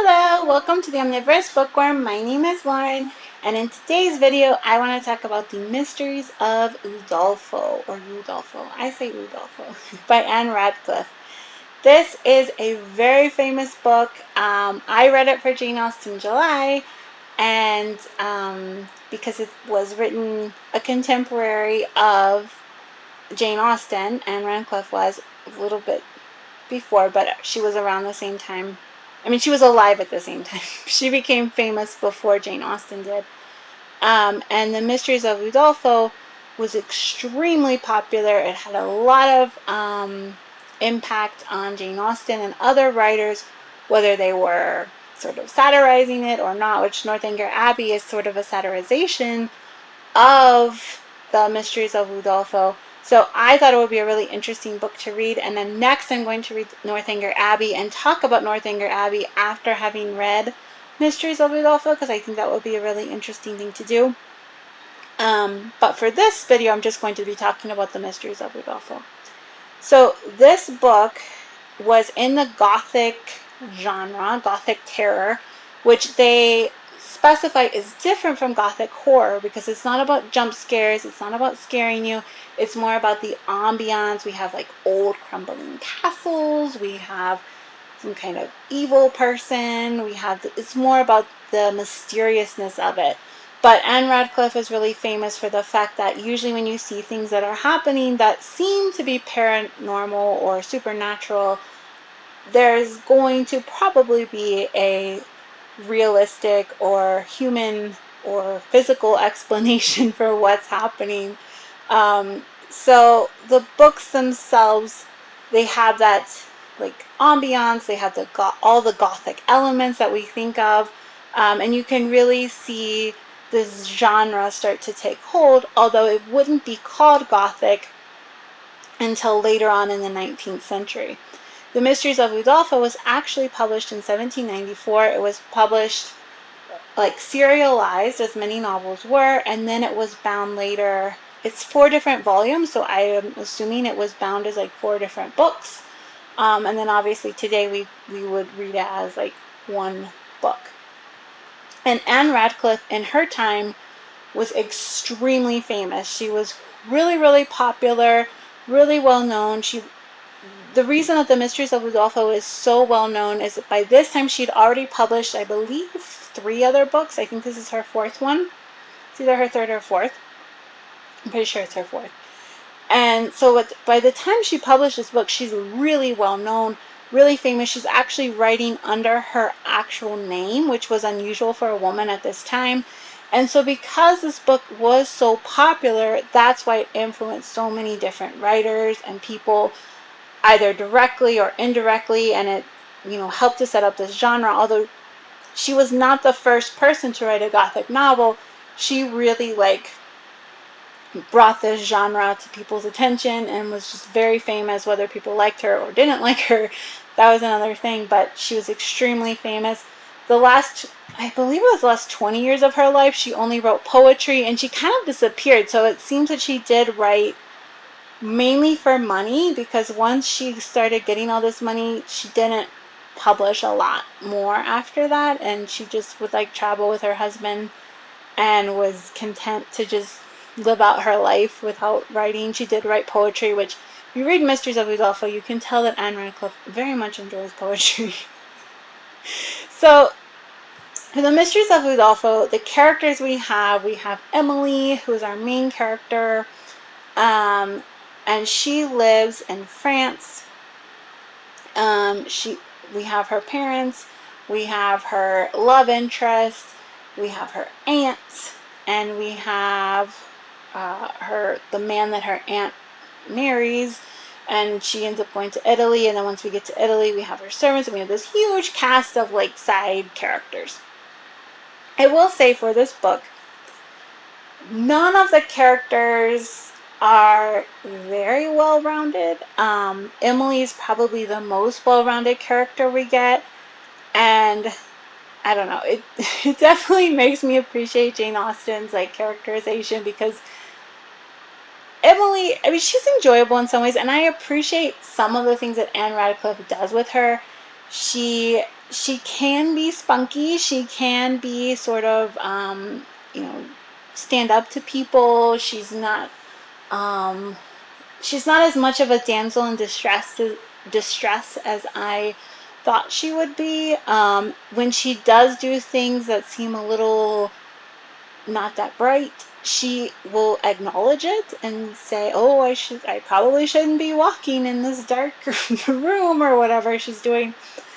Hello, welcome to the Omnivorous Bookworm. My name is Lauren, and in today's video, I want to talk about the Mysteries of Udolpho, or Udolpho. I say Udolpho, by Ann Radcliffe. This is a very famous book. I read it for Jane Austen July, and because it was written a contemporary of Jane Austen, Ann Radcliffe was a little bit before, but she was around the same time. I mean, she was alive at the same time. She became famous before Jane Austen did. And The Mysteries of Udolpho was extremely popular. It had a lot of impact on Jane Austen and other writers, whether they were sort of satirizing it or not, which Northanger Abbey is sort of a satirization of The Mysteries of Udolpho. So I thought it would be a really interesting book to read. And then next I'm going to read Northanger Abbey and talk about Northanger Abbey after having read Mysteries of Udolpho, because I think that would be a really interesting thing to do. But for this video, I'm just going to be talking about The Mysteries of Udolpho. So this book was in the Gothic genre, Gothic terror, which they specify is different from Gothic horror because it's not about jump scares, it's not about scaring you, it's more about the ambiance. We have like old crumbling castles, we have some kind of evil person, it's more about the mysteriousness of it. But Ann Radcliffe is really famous for the fact that usually when you see things that are happening that seem to be paranormal or supernatural, there's going to probably be a realistic or human or physical explanation for what's happening. So the books themselves, they have that like ambiance, they have all the Gothic elements that we think of, and you can really see this genre start to take hold, although it wouldn't be called Gothic until later on in the 19th century. The Mysteries of Udolpho was actually published in 1794. It was published like serialized, as many novels were, and then it was bound later. It's 4 different volumes, so I am assuming it was bound as like 4 different books. And then obviously today we would read it as like one book. And Ann Radcliffe in her time was extremely famous. She was really, really popular, really well known. The reason that The Mysteries of Udolpho is so well known is that by this time she'd already published, I believe, 3 other books. I think this is her 4th one. It's either her 3rd or 4th. I'm pretty sure it's her 4th. And so by the time she published this book, she's really well known, really famous. She's actually writing under her actual name, which was unusual for a woman at this time. And so because this book was so popular, that's why it influenced so many different writers and people, either directly or indirectly, and it, helped to set up this genre. Although she was not the first person to write a Gothic novel, she really brought this genre to people's attention and was just very famous. Whether people liked her or didn't like her, that was another thing, but she was extremely famous. I believe it was the last 20 years of her life, she only wrote poetry, and she kind of disappeared. So it seems that she did write mainly for money, because once she started getting all this money, she didn't publish a lot more after that, and she just would travel with her husband and was content to just live out her life without writing. She did write poetry, which if you read Mysteries of Udolpho, you can tell that Ann Radcliffe very much enjoys poetry. So for The Mysteries of Udolpho, the characters we have Emily, who is our main character, and she lives in France. We have her parents, we have her love interest, we have her aunt, and we have the man that her aunt marries, and she ends up going to Italy. And then once we get to Italy, we have her servants, and we have this huge cast of side characters. I will say for this book, none of the characters are very well rounded. Emily is probably the most well rounded character we get, and I don't know, it definitely makes me appreciate Jane Austen's characterization, because Emily, I mean, she's enjoyable in some ways, and I appreciate some of the things that Ann Radcliffe does with her. She she can be spunky. She can be sort of, stand up to people. She's not as much of a damsel in distress as I thought she would be. When she does do things that seem a little not that bright, she will acknowledge it and say, "Oh, I probably shouldn't be walking in this dark room," or whatever she's doing.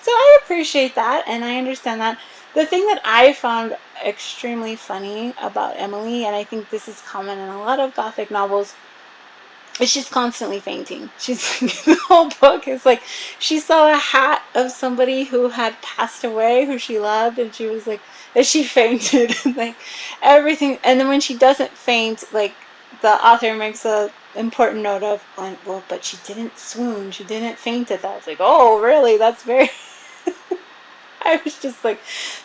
So I appreciate that, and I understand that. The thing that I found extremely funny about Emily, and I think this is common in a lot of Gothic novels, is she's constantly fainting. She's the whole book is like she saw a hat of somebody who had passed away, who she loved, and she was like, and she fainted, and like everything. And then when she doesn't faint, like the author makes a important note of, well, but she didn't swoon, she didn't faint at that. It's like, oh, really? That's very. I was just like,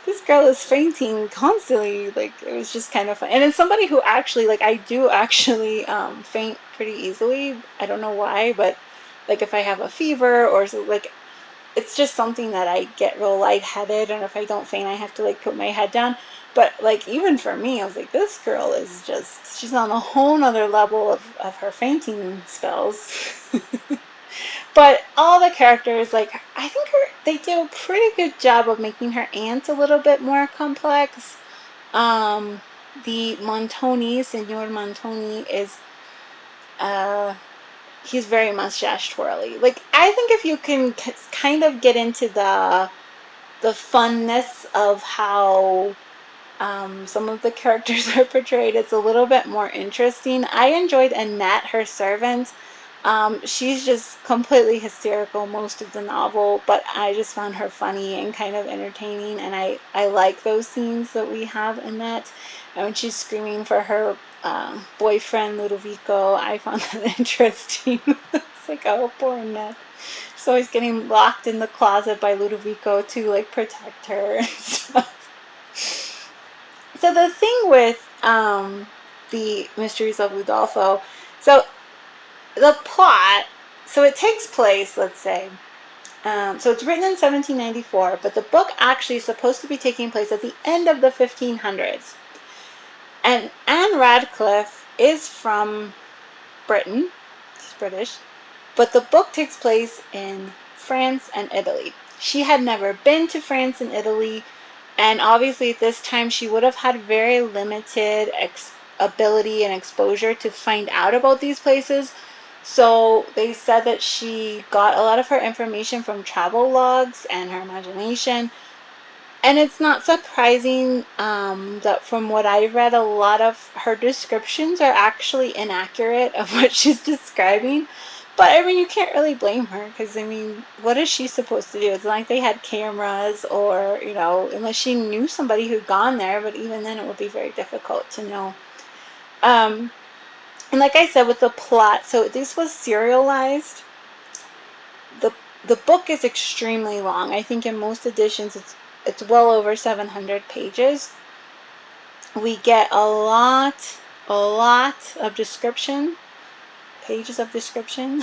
this girl is fainting constantly. Like, it was just kind of fun. And it's somebody who actually, like, I do actually faint pretty easily. I don't know why, but like if I have a fever or so, like, it's just something that I get real lightheaded, and if I don't faint, I have to like put my head down. But like even for me, I was like, this girl is just, she's on a whole nother level of her fainting spells. But all the characters, like, I think they do a pretty good job of making her aunt a little bit more complex. Um, the Montoni, Signor Montoni, is, he's very mustache twirly. Like, I think if you can kind of get into the funness of how some of the characters are portrayed, it's a little bit more interesting. I enjoyed Annette, her servant. She's just completely hysterical most of the novel, but I just found her funny and kind of entertaining, and I like those scenes that we have in that. And when she's screaming for her boyfriend Ludovico, I found that interesting. It's like, oh, poor Annette. So he's getting locked in the closet by Ludovico to like protect her and stuff. So the thing with the Mysteries of Udolpho, so the plot, so it takes place, let's say, so it's written in 1794, but the book actually is supposed to be taking place at the end of the 1500s. And Ann Radcliffe is from Britain, she's British, but the book takes place in France and Italy. She had never been to France and Italy, and obviously at this time she would have had very limited ability and exposure to find out about these places. So they said that she got a lot of her information from travel logs and her imagination. And it's not surprising that from what I've read, a lot of her descriptions are actually inaccurate of what she's describing. But I mean, you can't really blame her because, I mean, what is she supposed to do? It's not like they had cameras or, unless she knew somebody who'd gone there, but even then it would be very difficult to know. And like I said, with the plot, so this was serialized. The book is extremely long. I think in most editions it's well over 700 pages. We get a lot of description, pages of description.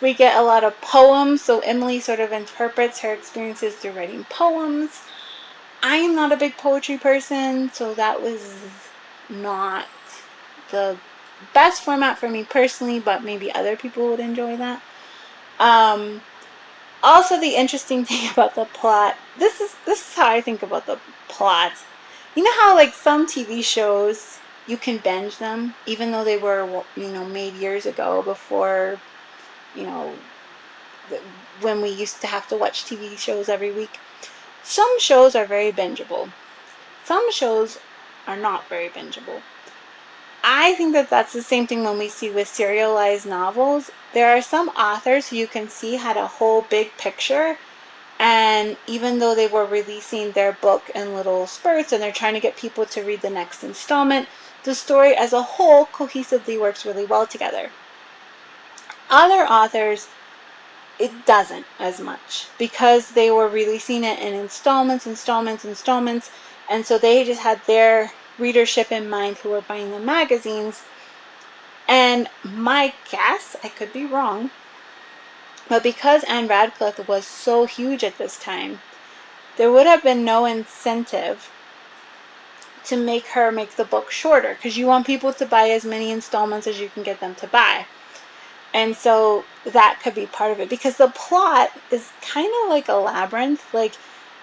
We get a lot of poems, so Emily sort of interprets her experiences through writing poems. I am not a big poetry person, so that was not the best format for me personally, but maybe other people would enjoy that. Also, the interesting thing about the plot, this is how I think about the plot. You know how like some TV shows you can binge them even though they were made years ago, before you know when we used to have to watch TV shows every week. Some shows are very bingeable. Some shows are not very bingeable. I think that that's the same thing when we see with serialized novels. There are some authors who you can see had a whole big picture, and even though they were releasing their book in little spurts and they're trying to get people to read the next installment, the story as a whole cohesively works really well together. Other authors, it doesn't as much because they were releasing it in installments, and so they just had their readership in mind who were buying the magazines. And my guess, I could be wrong, But because Ann Radcliffe was so huge at this time, there would have been no incentive to make her make the book shorter, because you want people to buy as many installments as you can get them to buy. And so that could be part of it, because the plot is kind of like a labyrinth. Like,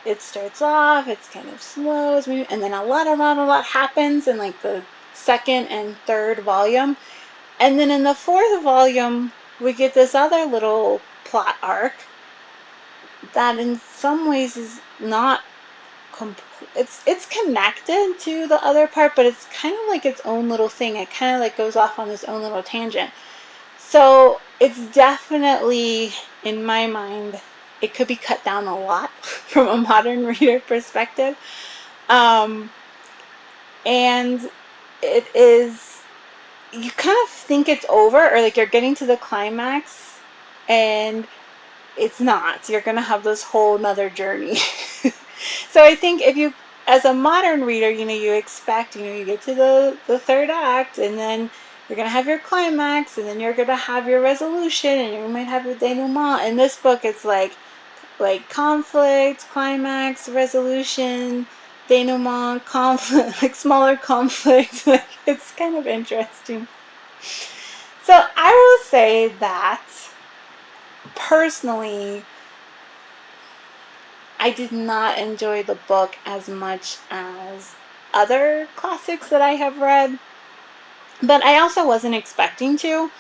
it starts off, it's kind of slow, and then a lot happens in like the second and third volume. And then in the fourth volume, we get this other little plot arc that in some ways is not it's connected to the other part, but it's kind of like its own little thing. It kind of like goes off on its own little tangent. So it's definitely, in my mind, it could be cut down a lot from a modern reader perspective. And it is, you kind of think it's over, or like you're getting to the climax, and it's not. You're going to have this whole nother journey. So I think if you, as a modern reader, you expect, you get to the third act, and then you're going to have your climax, and then you're going to have your resolution, and you might have your denouement. In this book, it's like conflict, climax, resolution, denouement, conflict, like smaller conflict. Like, it's kind of interesting. So I will say that personally, I did not enjoy the book as much as other classics that I have read, but I also wasn't expecting to.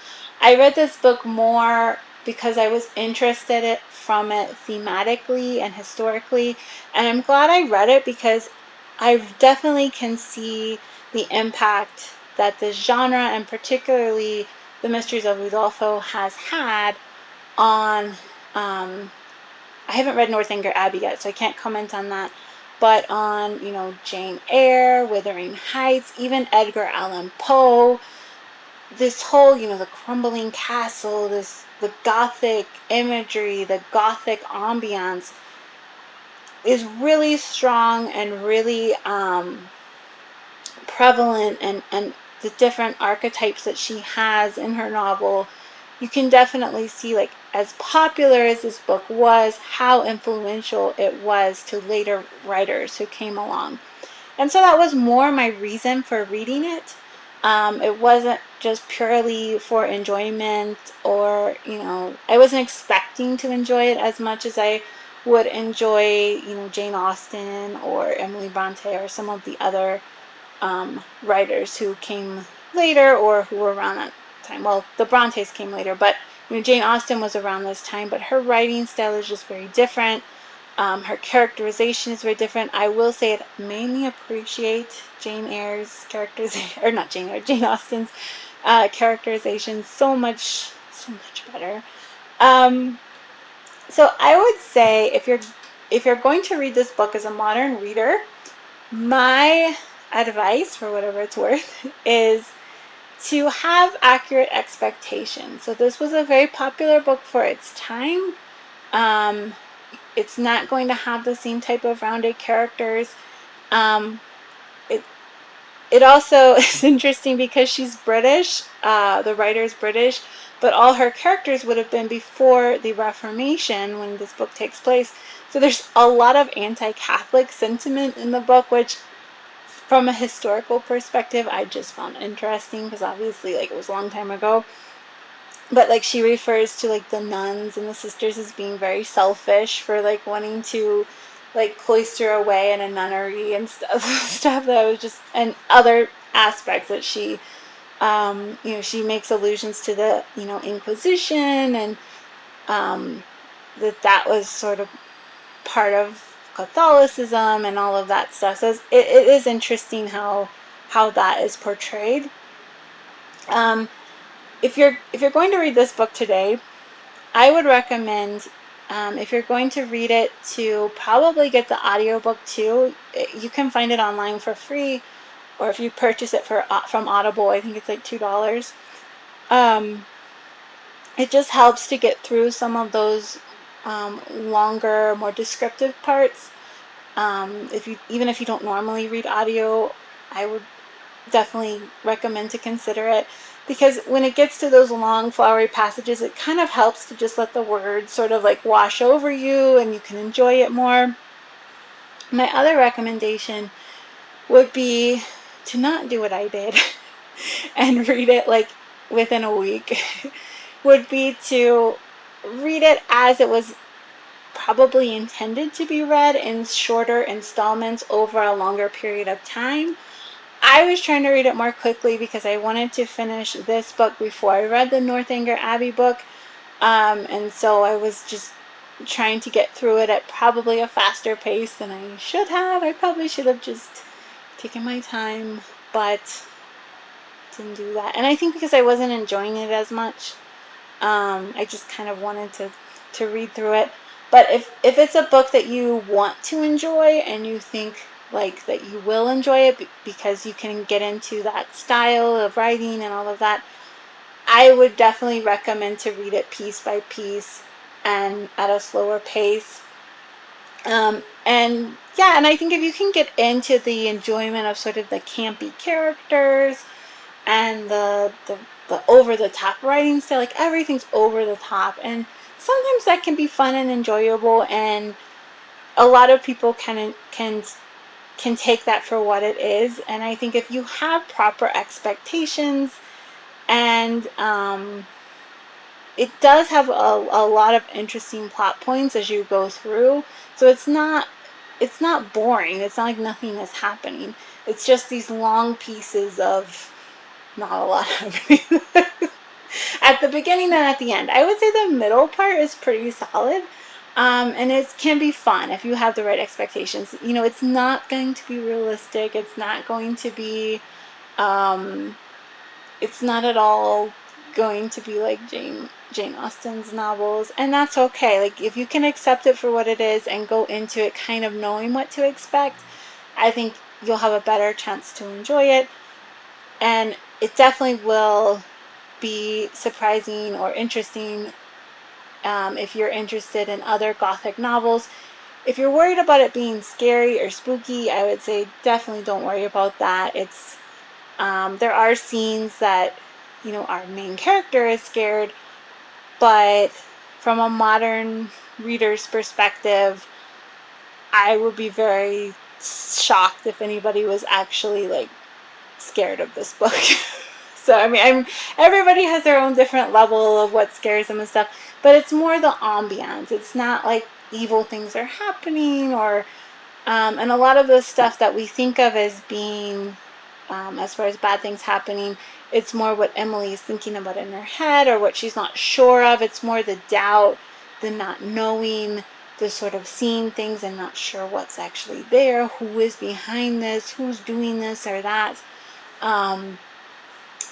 I read this book more because I was interested from it thematically and historically, and I'm glad I read it, because I definitely can see the impact that this genre, and particularly the Mysteries of Udolpho, has had on I haven't read Northanger Abbey yet, so I can't comment on that. But on, Jane Eyre, Wuthering Heights, even Edgar Allan Poe, this whole, the crumbling castle, the Gothic imagery, the Gothic ambiance is really strong and really prevalent, and the different archetypes that she has in her novel. You can definitely see, like, as popular as this book was, how influential it was to later writers who came along. And so that was more my reason for reading it. It wasn't just purely for enjoyment, or, I wasn't expecting to enjoy it as much as I would enjoy, Jane Austen or Emily Bronte or some of the other writers who came later, or who were around that time. Well, the Brontes came later, but Jane Austen was around this time, but her writing style is just very different. Her characterization is very different. I will say it mainly appreciate Jane Eyre's characterization, or not Jane Eyre, Jane Austen's characterization so much better. So I would say, if you're going to read this book as a modern reader, my advice, for whatever it's worth, is to have accurate expectations. So this was a very popular book for its time. It's not going to have the same type of rounded characters. It also is interesting because she's British. The writer is British, but all her characters would have been before the Reformation when this book takes place. So there's a lot of anti-Catholic sentiment in the book, which, from a historical perspective, I just found interesting, because obviously, like, it was a long time ago. But, like, she refers to, like, the nuns and the sisters as being very selfish for, like, wanting to, like, cloister away in a nunnery and stuff that was just, and other aspects that she, she makes allusions to the, Inquisition, and that was sort of part of Catholicism and all of that stuff. So it is interesting how that is portrayed. If you're going to read this book today, I would recommend, if you're going to read it, to probably get the audiobook too. You can find it online for free, or if you purchase it from Audible, I think it's like $2. It just helps to get through some of those longer, more descriptive parts. Even if you don't normally read audio, I would definitely recommend to consider it. because when it gets to those long flowery passages, it kind of helps to just let the words sort of like wash over you and you can enjoy it more. My other recommendation would be to not do what I did and read it like within a week. Would be to read it as it was probably intended to be read, in shorter installments over a longer period of time. I was trying to read it more quickly because I wanted to finish this book before I read the Northanger Abbey book, and so I was just trying to get through it at probably a faster pace than I should have. I probably should have just taken my time, but didn't do that. And I think because I wasn't enjoying it as much, I just kind of wanted to read through it. But if it's a book that you want to enjoy and you think like that you will enjoy it because you can get into that style of writing and all of that, I would definitely recommend to read it piece by piece and at a slower pace. And yeah, and I think if you can get into the enjoyment of sort of the campy characters and the over the top writing style, like everything's over the top, and sometimes that can be fun and enjoyable, and a lot of people can take that for what it is. And I think if you have proper expectations, and it does have a lot of interesting plot points as you go through, so it's not boring. It's not like nothing is happening. It's just these long pieces of not a lot happening at the beginning and at the end. I would say the middle part is pretty solid, and it can be fun if you have the right expectations. You know, it's not going to be realistic. It's not going to be it's not at all going to be like Jane Austen's novels, and that's okay. Like, if you can accept it for what it is and go into it kind of knowing what to expect, I think you'll have a better chance to enjoy it. And it definitely will be surprising or interesting if you're interested in other Gothic novels. If you're worried about it being scary or spooky, I would say definitely don't worry about that. It's there are scenes that, you know, our main character is scared, but from a modern reader's perspective, I would be very shocked if anybody was actually like scared of this book. So I mean, everybody has their own different level of what scares them and stuff, but it's more the ambiance. It's not like evil things are happening, or and a lot of the stuff that we think of as being as far as bad things happening, it's more what Emily is thinking about in her head or what she's not sure of. It's more the doubt, the not knowing, the sort of seeing things and not sure what's actually there, who is behind this, who's doing this or that.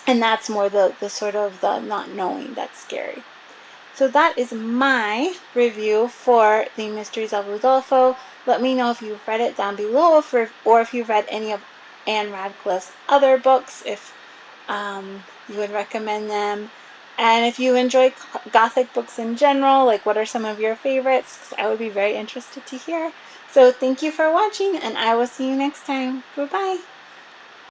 And that's more the sort of the not knowing that's scary. So that is my review for the Mysteries of Udolpho. Let me know if you've read it down below, or if you've read any of Ann Radcliffe's other books, if you would recommend them. And if you enjoy Gothic books in general, like what are some of your favorites? 'Cause I would be very interested to hear. So thank you for watching, and I will see you next time. Bye-bye.